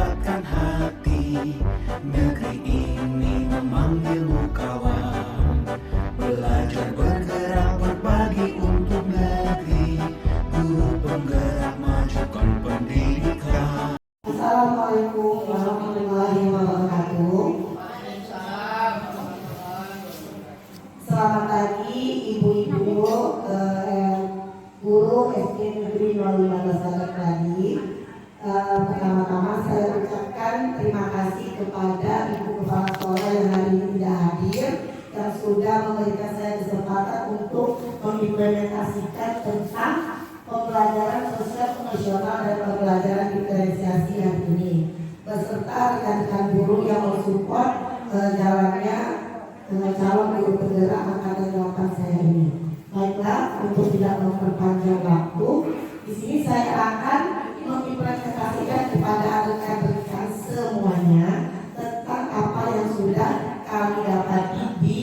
mendapatkan hati. Negeri ini memanggilmu kawan, belajar bergerak berbagi untuk negeri. Guru penggerak majukan pendidikan. Assalamualaikum warahmatullahi wabarakatuh. Selamat pagi ibu-ibu, guru SD Negeri 05 Dasar tadi. Pertama-tama saya ucapkan terima kasih kepada Ibu Kepala Sekolah yang hari ini tidak hadir, yang sudah memberikan saya kesempatan untuk mengimplementasikan tentang pembelajaran sosial emosional dan pembelajaran diferensiasi hari ini, beserta rekan-rekan guru yang mensupport jalannya calon guru penggerak angkatan 8 saya ini. Baiklah, untuk tidak memperpanjang waktu, di sini saya akan mengimplementasikan kepada rekan-rekan semuanya tentang apa yang sudah kami dapati di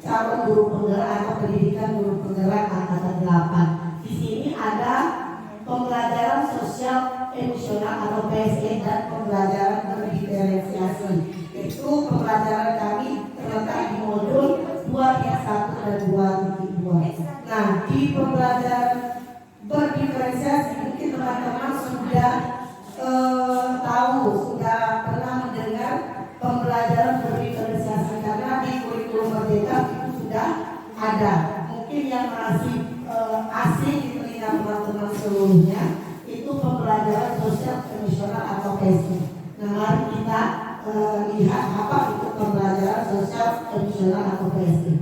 calon guru penggerak atau pendidikan guru penggerak angkatan 8. Di sini ada pembelajaran sosial emosional atau PSE dan pembelajaran berdiferensiasi. Itu pembelajaran kami terletak di modul 2.1 dan 2.2. Nah, di pembelajaran berdiferensiasi mungkin teman-teman sudah sudah pernah mendengar pembelajaran berdiferensiasi karena di kurikulum Merdeka itu sudah ada. Mungkin yang masih asing di telinga teman-teman seluruhnya itu pembelajaran sosial emosional atau PSE. Nah, mari kita lihat apa itu pembelajaran sosial emosional atau PSE.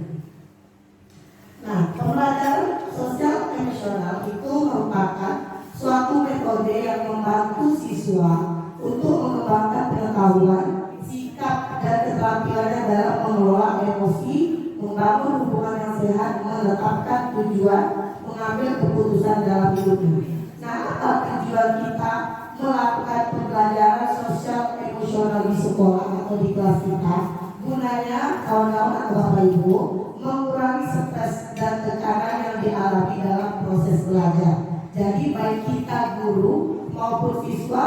Nah, pembelajaran sosial emosional itu merupakan suatu metode yang membantu siswa untuk mengembangkan pengetahuan, sikap, dan keterampilannya dalam mengelola emosi, membangun hubungan yang sehat, menetapkan tujuan, mengambil keputusan dalam hidupnya. Nah, apa tujuan kita melakukan pembelajaran sosial emosional di sekolah atau di kelas kita? Gunanya kawan-kawan atau Bapak Ibu mengurangi stres dan tekanan yang dialami dalam proses belajar. Jadi baik kita guru maupun siswa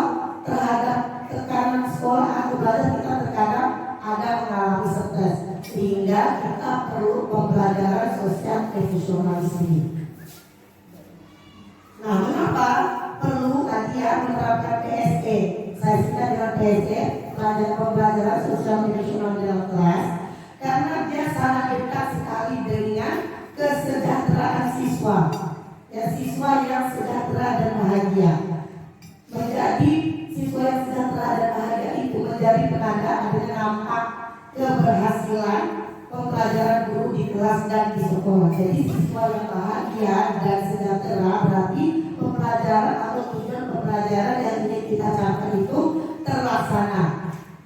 terhadap tekanan sekolah atau belajar kita terkadang ada mengalami stres, sehingga kita perlu pembelajaran sosial emosional ini. Nah, mengapa perlu tadi menerapkan PSE? Saya singkat dengan PSE, pembelajaran sosial emosional dalam kelas, karena dia sangat dekat sekali dengan kesejahteraan siswa. Ya, siswa yang sejahtera dan bahagia. Menjadi siswa yang sejahtera dan bahagia itu menjadi penanda adanya dampak keberhasilan pembelajaran guru di kelas dan di sekolah. Jadi siswa yang bahagia dan sejahtera berarti pembelajaran atau tujuan pembelajaran yang ingin kita capai itu terlaksana.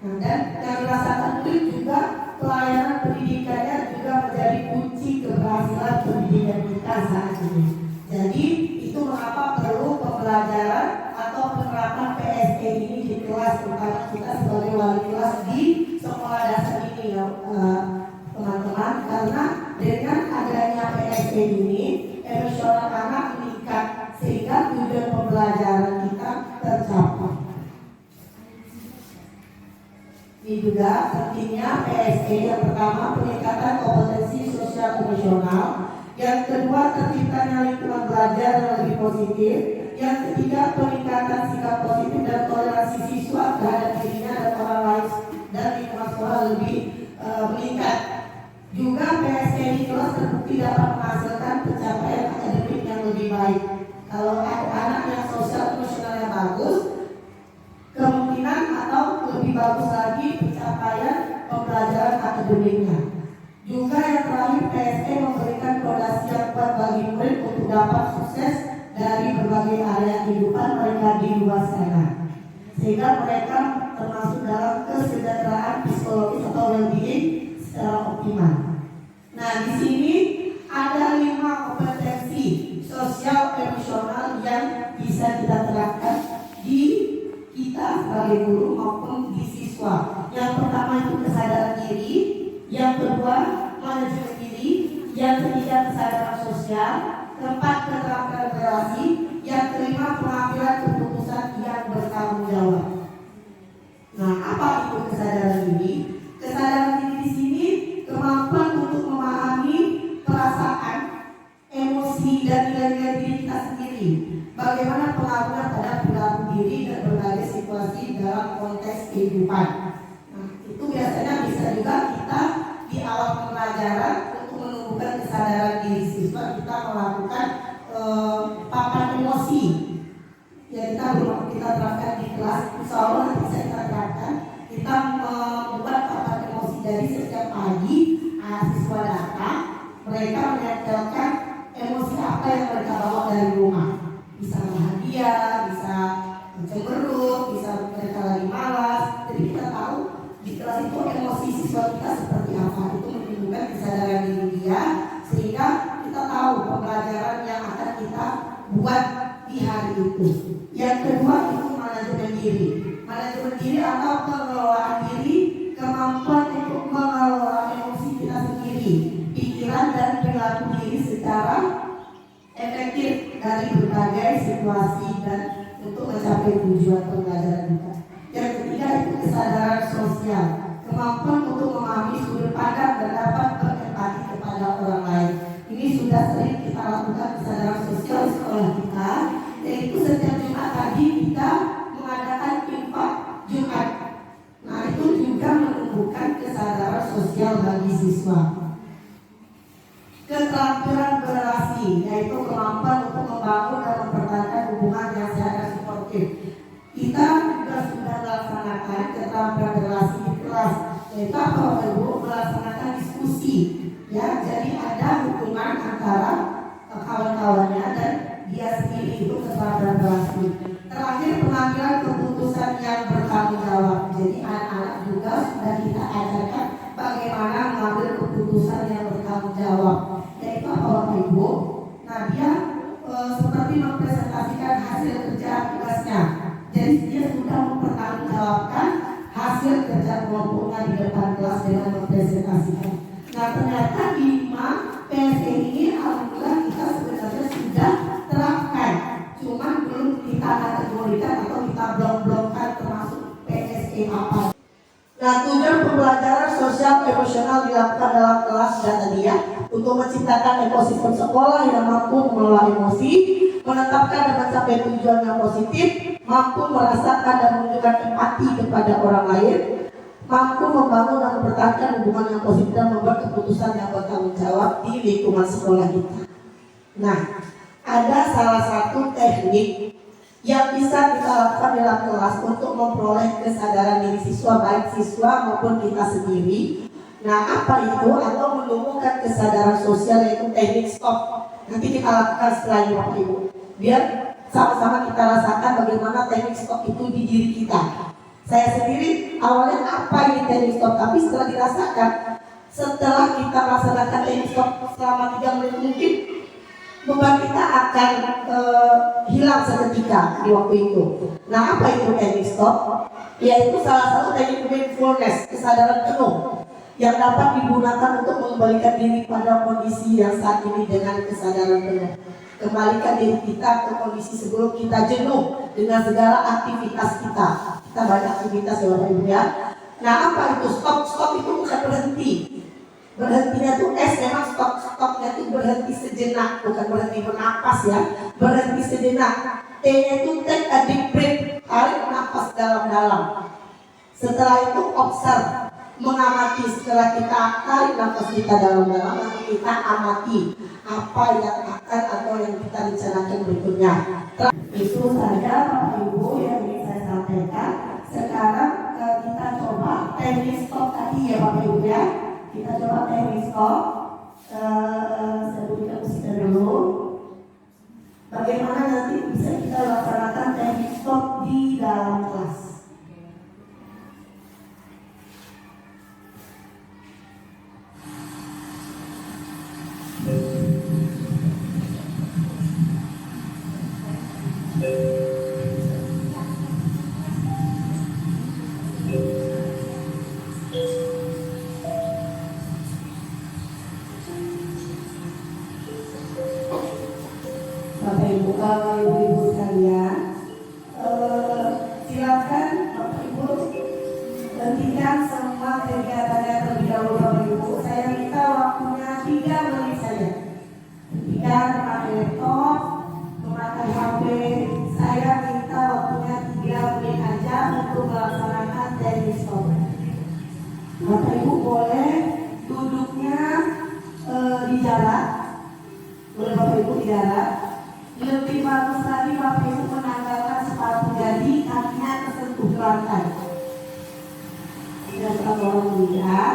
Nah, dan yang dirasakan itu juga pelayanan pendidikannya juga menjadi kunci keberhasilan pendidikan kita saat ini. Jadi itu mengapa perlu pembelajaran atau penerapan PSE ini di kelas, terutama kita sebagai wali kelas di sekolah dasar ini ya teman-teman, karena dengan adanya PSE ini emosional anak meningkat sehingga tujuan pembelajaran kita tercapai. Ini juga pentingnya PSE. Yang pertama, peningkatan kompetensi sosial emosional. Yang kedua, terciptanya lingkungan belajar yang lebih positif. Yang ketiga, peningkatan sikap positif dan toleransi siswa terhadap dirinya dan orang lain dan lingkungan sekolah lebih meningkat. Juga PSE di kelas terbukti dapat menghasilkan pencapaian akademik yang lebih baik. Kalau anak yang sosial emosionalnya bagus, kemungkinan atau lebih bagus lagi pencapaian pembelajaran akademiknya. Juga yang terakhir, PSE memberikan fondasi yang kuat bagi murid untuk dapat sukses dari berbagai area kehidupan mereka di luar sana, sehingga mereka termasuk dalam kesejahteraan psikologis atau well-being secara optimal. Nah, di sini ada 5 kompetensi sosial emosional yang bisa kita terapkan di kita sebagai guru maupun di siswa. Yang pertama itu kesadaran diri, yang kedua manajemen diri, yang ketiga kesadaran sosial, keempat keterampilan relasi, yang kelima pengambilan keputusan yang bertanggung jawab. kehidupan. Nah, itu biasanya bisa juga kita di awal pembelajaran untuk menumbuhkan kesadaran diri siswa, kita melakukan papan emosi. Ya, kita terapkan di kelas. Insya Allah nanti bisa kita terapkan. Kita membuat papan emosi. Jadi setiap pagi siswa datang, mereka menempelkan emosi apa yang mereka bawa dari rumah. Bisa bahagia, bisa cemberut, bisa mereka lagi malas. Jadi kita tahu di kelas itu emosi siswa kita seperti apa. Itu menunjukkan kesadaran diri dia, sehingga kita tahu pembelajaran yang akan kita buat di hari itu. Yang kedua itu manajemen diri. Manajemen diri atau pengelolaan diri, kemampuan untuk mengelola emosi kita sendiri, pikiran dan perilaku diri secara efektif dari berbagai situasi dan untuk mencapai tujuan pembelajaran kita. Yang ketiga itu kesadaran sosial, kemampuan untuk memahami sudut pandang dan dapat berempati kepada orang lain. Ini sudah sering kita lakukan kesadaran sosial di sekolah kita, yaitu setiap Jumat tadi kita mengadakan infak Jumat. Nah, itu juga menumbuhkan kesadaran sosial bagi siswa. Keterampilan berrelasi, yaitu kemampuan untuk membangun dan mempertahankan hubungan yang sehat dan suportif. Kita juga sudah melaksanakan keterampilan berrelasi di kelas, yaitu apa Bapak Ibu? Melaksanakan diskusi. Ya, jadi ada hubungan antara kawan-kawannya dan dia sendiri, itu keterampilan berrelasi. Terakhir, pengambilan keputusan yang bertanggung jawab. Jadi anak-anak juga sudah kita ajarkan bagaimana mengambil keputusan yang bertanggung jawab. Yaitu apa Bapak Ibu? Nah, dia seperti mempresentasikan hasil kerja tugasnya. Jadi dia sudah mempertanggungjawabkan hasil kerja kelompoknya di depan kelas dengan mempresentasikan. Nah, ternyata di PSE ini alhamdulillah kita sebenarnya sudah terapkan, cuman belum kita kategorikan atau kita blok-blokkan termasuk PSE apa. Nah, tujuan pembelajaran sosial emosional dilakukan dalam kelas dan tadi ya, untuk menciptakan ekosistem sekolah yang mampu mengelola emosi, menetapkan dan mencapai tujuan yang positif, mampu merasakan dan menunjukkan empati kepada orang lain, mampu membangun dan mempertahankan hubungan yang positif dan membuat keputusan yang bertanggung jawab di lingkungan sekolah kita. Nah, ada salah satu teknik yang bisa kita lakukan dalam kelas untuk memperoleh kesadaran diri siswa, baik siswa maupun kita sendiri. Nah, apa itu? Atau menumbuhkan kesadaran sosial, yaitu teknik stop. Nanti kita lakukan setelah ini Bapak Ibu, biar sama-sama kita rasakan bagaimana teknik stop itu di diri kita. Saya sendiri awalnya apa ini teknik stop, tapi setelah dirasakan, setelah kita melaksanakan teknik stop selama 3 menit mungkin beban kita akan hilang seketika di waktu itu. Nah, apa itu teknik stop? Yaitu salah satu teknik mindfulness, kesadaran penuh, yang dapat digunakan untuk mengembalikan diri pada kondisi yang saat ini dengan kesadaran penuh. Kembalikan diri kita ke kondisi sebelum kita jenuh dengan segala aktivitas kita. Kita banyak aktivitas ya Bapak Ibu ya. Nah, apa itu stop? Stop itu bukan berhenti. Berhentinya tuh memang stopnya tuh berhenti sejenak, bukan berhenti bernapas ya, berhenti sejenak. T-nya itu take a deep breath, tarik nafas dalam-dalam. Setelah itu observe, mengamati. Setelah kita tarik nafas kita dalam-dalam, nanti kita amati apa yang akan atau yang kita rencanakan berikutnya. Itu saja Bapak Ibu yang ingin saya sampaikan. Sekarang kita coba teknik stop tadi ya Bapak Ibu ya. Kita coba teknik stop. Saya berikan musiknya dulu. Bagaimana nanti bisa kita laksanakan teknik stop di dalam kelas. Bapak Ibu, Ibu-ibu sekalian, silakan Bapak Ibu hentikan semua kegiatannya terlebih dahulu Bapak Ibu. Saya minta waktunya 3 menit saja. Hentikan memakai laptop, memakai HP. Saya minta waktunya 3 menit aja untuk melaksanakan Bapak Ibu boleh duduknya di jalan, boleh Bapak Ibu di jalan. Lebih bagus lagi Bapak Ibu menanggalkan sepatu jadi kakinya tersentuh lantai. Tidak satu orang tidak,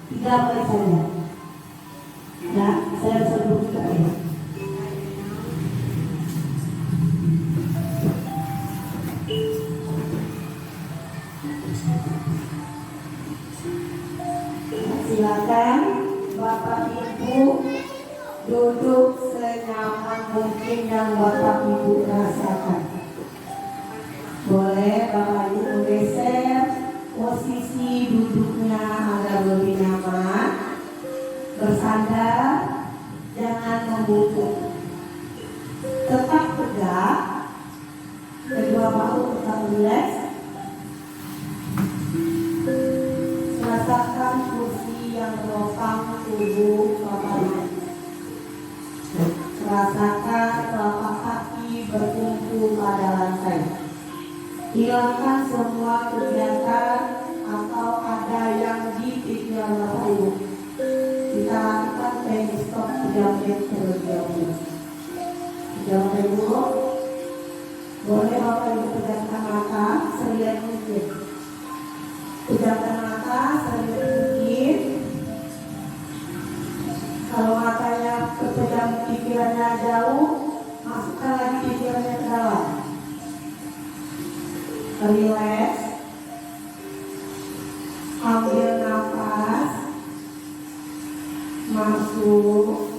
3 menit saja. Ya, saya sebut juga ya. Silakan Bapak Ibu duduk senyaman mungkin yang Bapak Ibu rasakan. Boleh Bapak Ibu menggeser posisi duduknya agar lebih nyaman, bersandar, jangan membungkuk, tetap tegak, kedua bahu tetap rileks. Rasakan kursi yang menopang tubuh Bapak Ibu. Rasakan telapak kaki berkumpul pada lantai. Hilangkan semua kegiatan atau ada yang di pikiran Bapak Ibu. Kita lakukan teknik stop 3 menit terlebih dahulu. 3 menit dulu. Boleh Bapak Ibu pejamkan mata serileks mungkin. Pejamkan mata serileks mungkin. Kalau matanya kepejam pikirannya jauh, masukkan lagi pikirannya ke dalam. Relax. Ambil nafas. Masuk.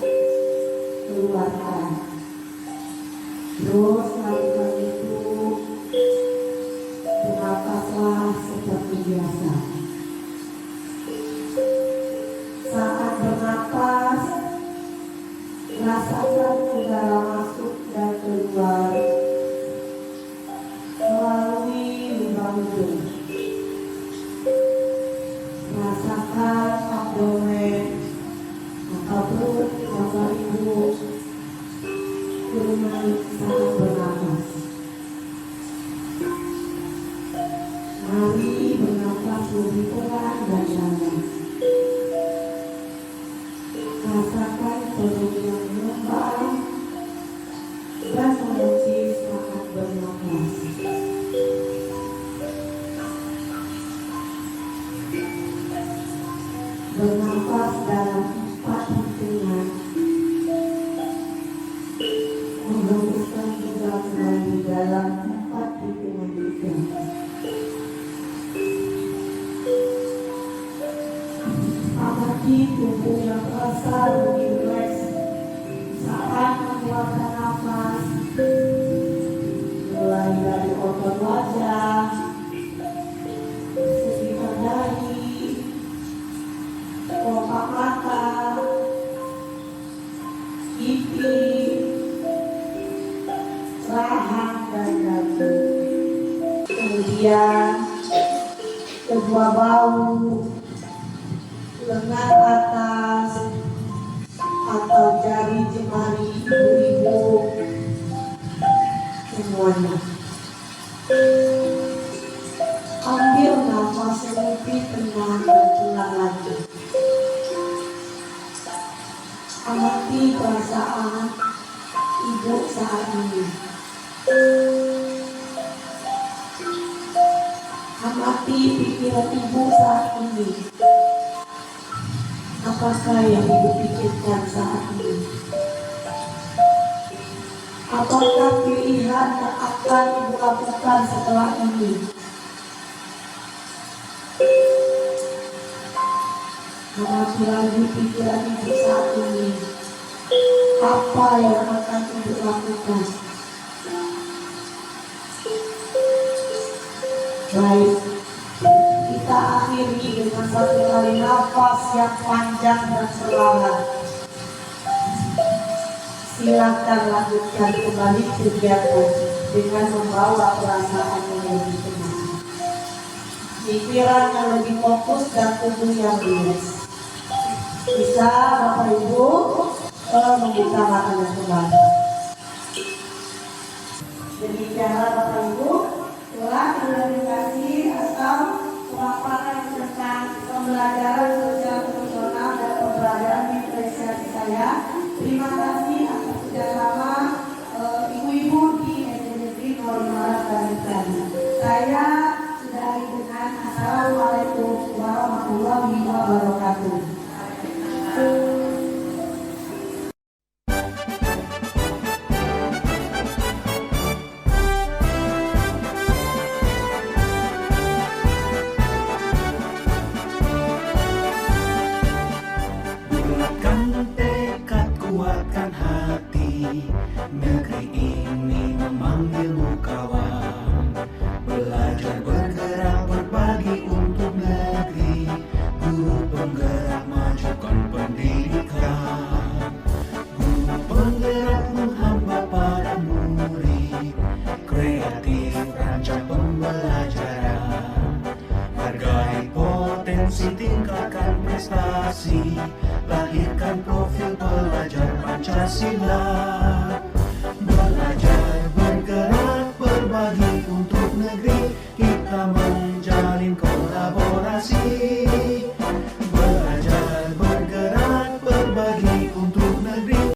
Keluarkan. Terus lakukan itu. Bernafaslah seperti biasa. Saat bernapas, rasakan udara masuk dan keluar melalui lubang hidung. Rasakan abdomen atau perut Bapak Ibu naik saat bernapas. Mari bernapas lebih pelan dan dalam. Rasakan perut yang mengembang dan mengunci saat bernapas. Bernapas dalam 4 hitungan. Menghembuskan juga kembali dalam 4 hitungan juga. Amati tubuh yang terasa lebih rileks saat mengeluarkan nafas, mulai dari otot wajah, sekitar dahi, kelopak mata, pipi, rahang dan dagu. Kemudian kedua bahu, lengan atas atau jari jemari ibu-ibu, semuanya. Ambil nafas lebih tenang dan ulang lagi. Amati perasaan ibu saat ini. Amati pikiran ibu saat ini. Apakah yang ibu pikirkan saat ini? Apakah pilihan yang akan ibu lakukan setelah ini? Amati lagi pikiran ibu saat ini. Apa yang akan ibu lakukan? Baik, kita akhiri dengan satu kali nafas yang panjang dan perlahan. Silakan lanjutkan kembali kegiatan dengan membawa perasaan yang lebih tenang, pikiran yang lebih fokus dan tubuh yang rileks. Bisa Bapak Ibu membuka matanya kembali. Demikianlah Bapak Ibu telah klarifikasi atau pemaparan tentang pembelajaran sosial emosional dan pembelajaran diferensiasi saya. Terima kasih atas kerjasama ibu-ibu di SDNP Norimalas Bali. Saya sudahi dengan Assalamualaikum warahmatullahi wabarakatuh. Bulatkan tekad, kuatkan hati, negeri ini memanggilmu kawan. Belajar bergerak berbagi untuk negeri, guru penggerak majukan pendidikan. Guru penggerak menghamba pada murid, kreatif rancang pembelajaran. Hargai potensi, tingkatkan prestasi, lahirkan profil pelajar Pancasila.